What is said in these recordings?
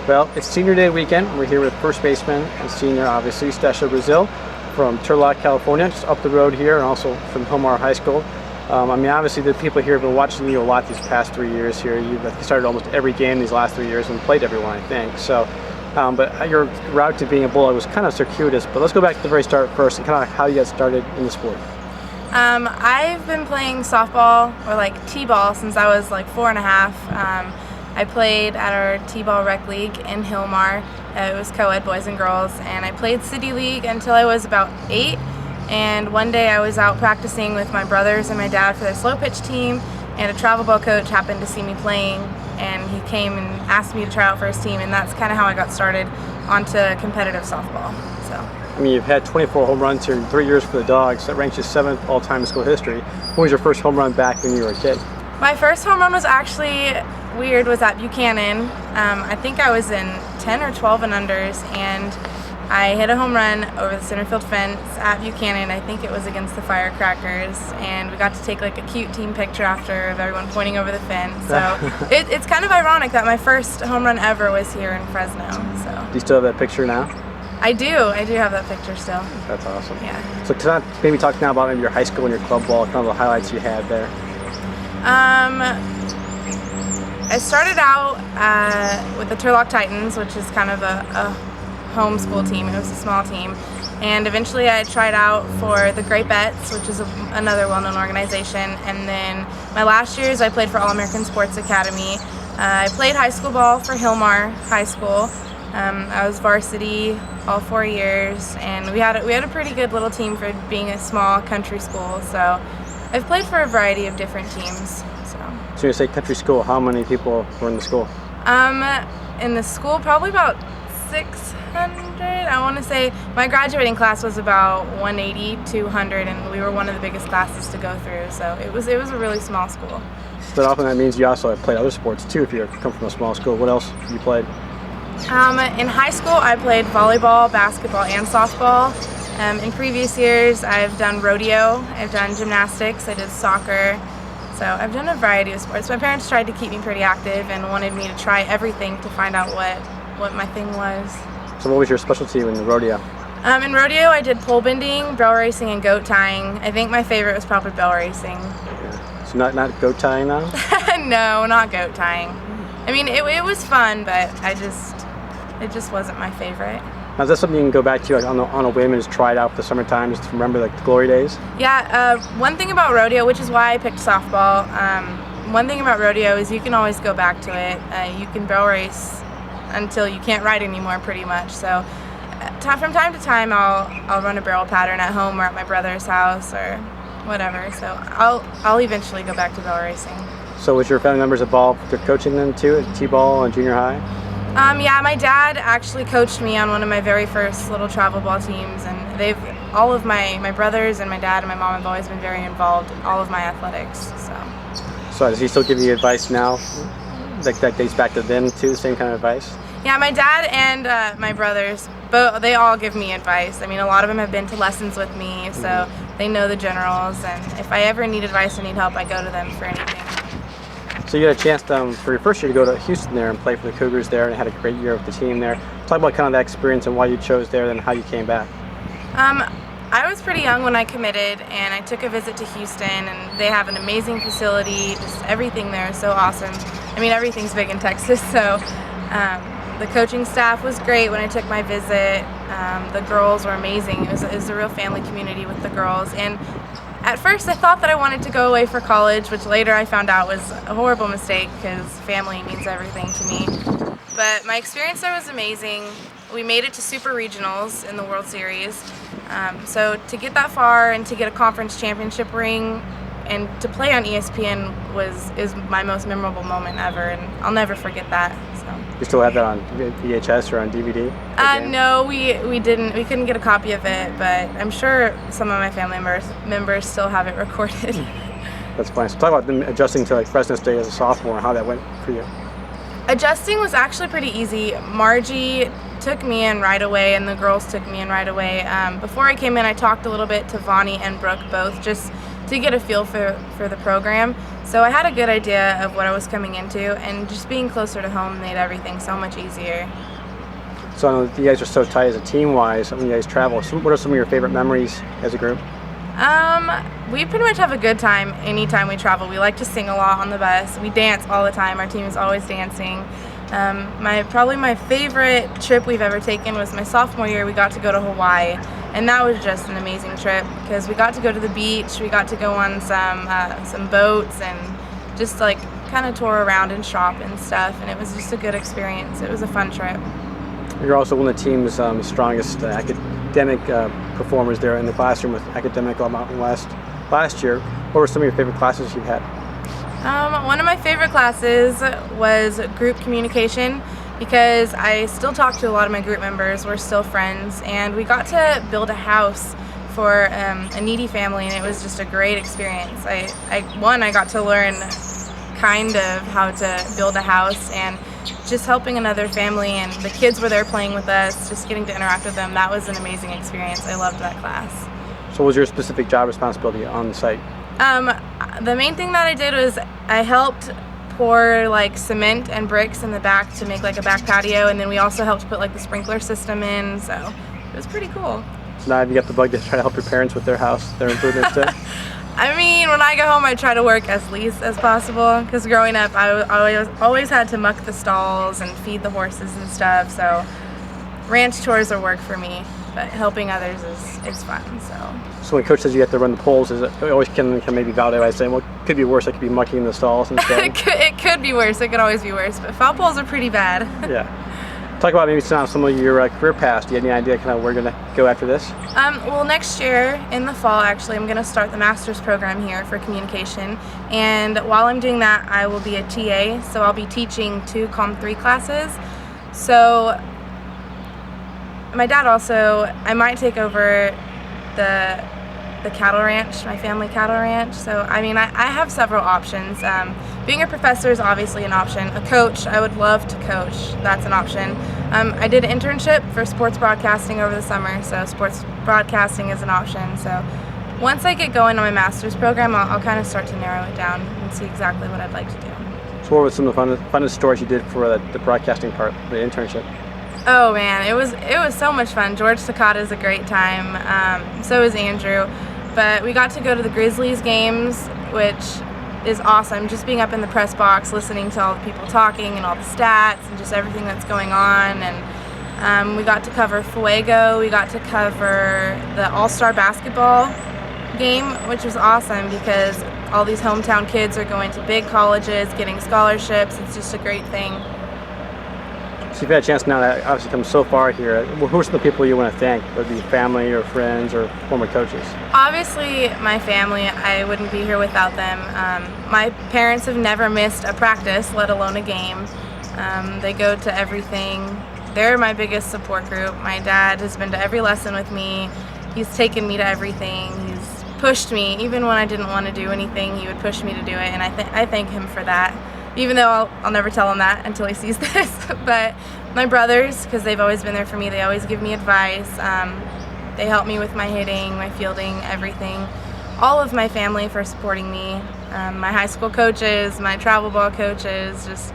Well, it's senior day weekend. We're here with first baseman and senior, obviously, Stesha Brazil from Turlock, California, just up the road here, and also from Hilmar High School. Obviously, the people here have been watching you a lot these past 3 years here. You started almost every game these last 3 years and played everyone, I think. So, but your route to being a Bull was kind of circuitous. But let's go back to the very start first and kind of how you got started in the sport. I've been playing softball, or like T-ball, since I was like 4 and a half. I played at our T-ball rec league in Hilmar. It was co-ed, boys and girls, and I played City League until I was about 8. And one day I was out practicing with my brothers and my dad for their slow pitch team, and a travel ball coach happened to see me playing, and he came and asked me to try out for his team, and that's kind of how I got started onto competitive softball. So. You've had 24 home runs here in 3 years for the Dogs. That ranks you 7th all-time in school history. When was your first home run back when you were a kid? My first home run was actually was at Buchanan. I think I was in 10 or 12 and unders, and I hit a home run over the center field fence at Buchanan. I think it was against the Firecrackers, and we got to take like a cute team picture after of everyone pointing over the fence. So it's kind of ironic that my first home run ever was here in Fresno. So. Do you still have that picture now? I do have that picture still. That's awesome. Yeah. So can I maybe talk now about maybe your high school and your club ball, kind of the highlights you had there? I started out with the Turlock Titans, which is kind of a home school team. It was a small team. And eventually I tried out for the Great Bets, which is another well-known organization. And then my last years I played for All-American Sports Academy. I played high school ball for Hilmar High School. I was varsity all 4 years, and we had a pretty good little team for being a small country school. So I've played for a variety of different teams. So you say country school, how many people were in the school? In the school, probably about 600. I want to say my graduating class was about 180, 200, and we were one of the biggest classes to go through. So it was a really small school. So often that means you also have played other sports too. If you come from a small school, what else have you played? In high school, I played volleyball, basketball, and softball. In previous years, I've done rodeo, I've done gymnastics, I did soccer. So I've done a variety of sports. My parents tried to keep me pretty active and wanted me to try everything to find out what my thing was. So what was your specialty in the rodeo? In rodeo, I did pole bending, barrel racing, and goat tying. I think my favorite was probably barrel racing. Yeah. So not goat tying now? No, not goat tying. I mean, it was fun, but it just wasn't my favorite. Now, is that something you can go back to like, on a whim and just try it out for the summertime, just to remember like the glory days? Yeah, one thing about rodeo, which is why I picked softball, one thing about rodeo is you can always go back to it. You can barrel race until you can't ride anymore, pretty much. So from time to time, I'll run a barrel pattern at home or at my brother's house or whatever. So I'll eventually go back to barrel racing. So was your family members involved with your coaching then too, at T-ball and junior high? Yeah, my dad actually coached me on one of my very first little travel ball teams, and all of my brothers and my dad and my mom have always been very involved in all of my athletics. So does he still give you advice now? That dates back to then too, the same kind of advice? Yeah, my dad and my brothers, they all give me advice. I mean, a lot of them have been to lessons with me, so they know the generals, and if I ever need advice or need help, I go to them for anything. So you had a chance for your first year to go to Houston there and play for the Cougars there, and had a great year with the team there. Talk about kind of that experience and why you chose there and how you came back. I was pretty young when I committed, and I took a visit to Houston, and they have an amazing facility. Just everything there is so awesome. I mean, everything's big in Texas, so the coaching staff was great when I took my visit. The girls were amazing. It was a real family community with the girls, and at first I thought that I wanted to go away for college, which later I found out was a horrible mistake because family means everything to me. But my experience there was amazing. We made it to Super Regionals in the World Series. So to get that far and to get a conference championship ring and to play on ESPN is my most memorable moment ever, and I'll never forget that. So. You still have that on VHS or on DVD? No, we didn't. We couldn't get a copy of it, but I'm sure some of my family members still have it recorded. That's fine. So talk about them adjusting to like Fresno State as a sophomore and how that went for you. Adjusting was actually pretty easy. Margie took me in right away, and the girls took me in right away. Before I came in, I talked a little bit to Vonnie and Brooke, both just to get a feel for the program. So I had a good idea of what I was coming into, and just being closer to home made everything so much easier. So I know you guys are so tight as a team-wise when you guys travel. So what are some of your favorite memories as a group? We pretty much have a good time anytime we travel. We like to sing a lot on the bus. We dance all the time. Our team is always dancing. Probably my favorite trip we've ever taken was my sophomore year. We got to go to Hawaii, and that was just an amazing trip because we got to go to the beach. We got to go on some boats and just like kind of tour around and shop and stuff, and it was just a good experience. It was a fun trip. You're also one of the team's strongest academic performers there in the classroom with Academic Mountain West last year. What were some of your favorite classes you've had? One of my favorite classes was group communication because I still talk to a lot of my group members. We're still friends, and we got to build a house for a needy family, and it was just a great experience. I got to learn kind of how to build a house, and just helping another family, and the kids were there playing with us, just getting to interact with them. That was an amazing experience. I loved that class. So what was your specific job responsibility on the site? The main thing that I did was I helped pour like cement and bricks in the back to make like a back patio, and then we also helped put like the sprinkler system in, so it was pretty cool. So now have you got the bug to try to help your parents with their house, their improvements too? I mean, when I go home, I try to work as least as possible because growing up, I always had to muck the stalls and feed the horses and stuff, so ranch chores are work for me, but helping others is fun. So when Coach says you have to run the polls, is it always can maybe validate by saying, well, it could be worse, I could be mucking the stalls instead? It could be worse, it could always be worse, but foul poles are pretty bad. Yeah. Talk about maybe some of your career paths. Do you have any idea kind of where you're going to go after this? Well, next year in the fall, actually, I'm going to start the master's program here for communication. And while I'm doing that, I will be a TA, so I'll be teaching 2 Comm 3 classes. So my dad also, I might take over the cattle ranch, my family cattle ranch. So, I mean, I have several options. Being a professor is obviously an option. A coach, I would love to coach. That's an option. I did an internship for sports broadcasting over the summer, so sports broadcasting is an option. So once I get going on my master's program, I'll kind of start to narrow it down and see exactly what I'd like to do. So what were some of the funnest stories you did for the broadcasting part, the internship? Oh man, it was so much fun. George Takata is a great time. So is Andrew. But we got to go to the Grizzlies games, which is awesome. Just being up in the press box, listening to all the people talking and all the stats and just everything that's going on. And we got to cover Fuego. We got to cover the All-Star basketball game, which was awesome because all these hometown kids are going to big colleges, getting scholarships. It's just a great thing. So you've had a chance now to obviously come so far here. Who are some of the people you want to thank, whether it be family or friends or former coaches? Obviously, my family. I wouldn't be here without them. My parents have never missed a practice, let alone a game. They go to everything. They're my biggest support group. My dad has been to every lesson with me. He's taken me to everything. He's pushed me. Even when I didn't want to do anything, he would push me to do it, and I thank him for that. Even though I'll never tell him that until he sees this. But my brothers, because they've always been there for me, they always give me advice. They help me with my hitting, my fielding, everything. All of my family for supporting me. My high school coaches, my travel ball coaches, just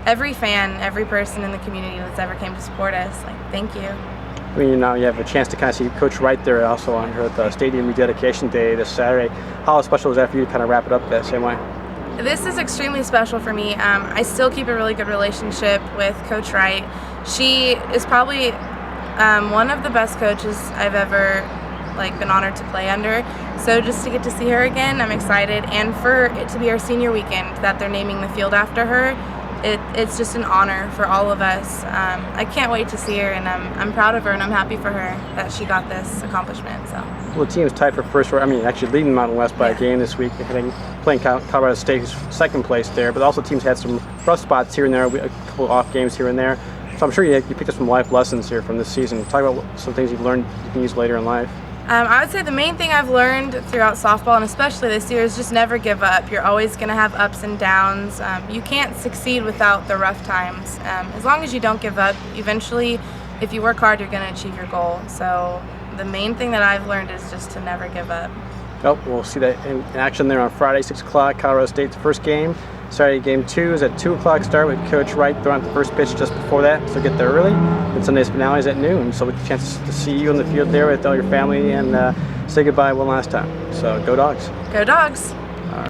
every fan, every person in the community that's ever came to support us. Like, thank you. I mean, now you have a chance to kind of see Coach Wright there also on her at the Stadium Rededication Day this Saturday. How special was that for you to kind of wrap it up that same way? This is extremely special for me. I still keep a really good relationship with Coach Wright. She is probably one of the best coaches I've ever been honored to play under. So just to get to see her again, I'm excited. And for it to be our senior weekend that they're naming the field after her, it's just an honor for all of us. I can't wait to see her, and I'm proud of her, and I'm happy for her that she got this accomplishment. So. Well, the team's tied for first. I mean, actually leading Mountain West by a game this week, playing Colorado State, who's second place there. But also, teams had some rough spots here and there, a couple off games here and there. So I'm sure you picked up some life lessons here from this season. Talk about some things you've learned you can use later in life. I would say the main thing I've learned throughout softball, and especially this year, is just never give up. You're always going to have ups and downs. You can't succeed without the rough times. As long as you don't give up, eventually, if you work hard, you're going to achieve your goal. So the main thing that I've learned is just to never give up. Oh, we'll see that in action there on Friday, 6 o'clock. Colorado State's first game. Saturday game 2 is at 2 o'clock start with Coach Wright throwing out the first pitch just before that, so get there early. And Sunday's finale is at noon, so we get a chance to see you on the field there with all your family and say goodbye one last time. So go Dogs. Go Dogs!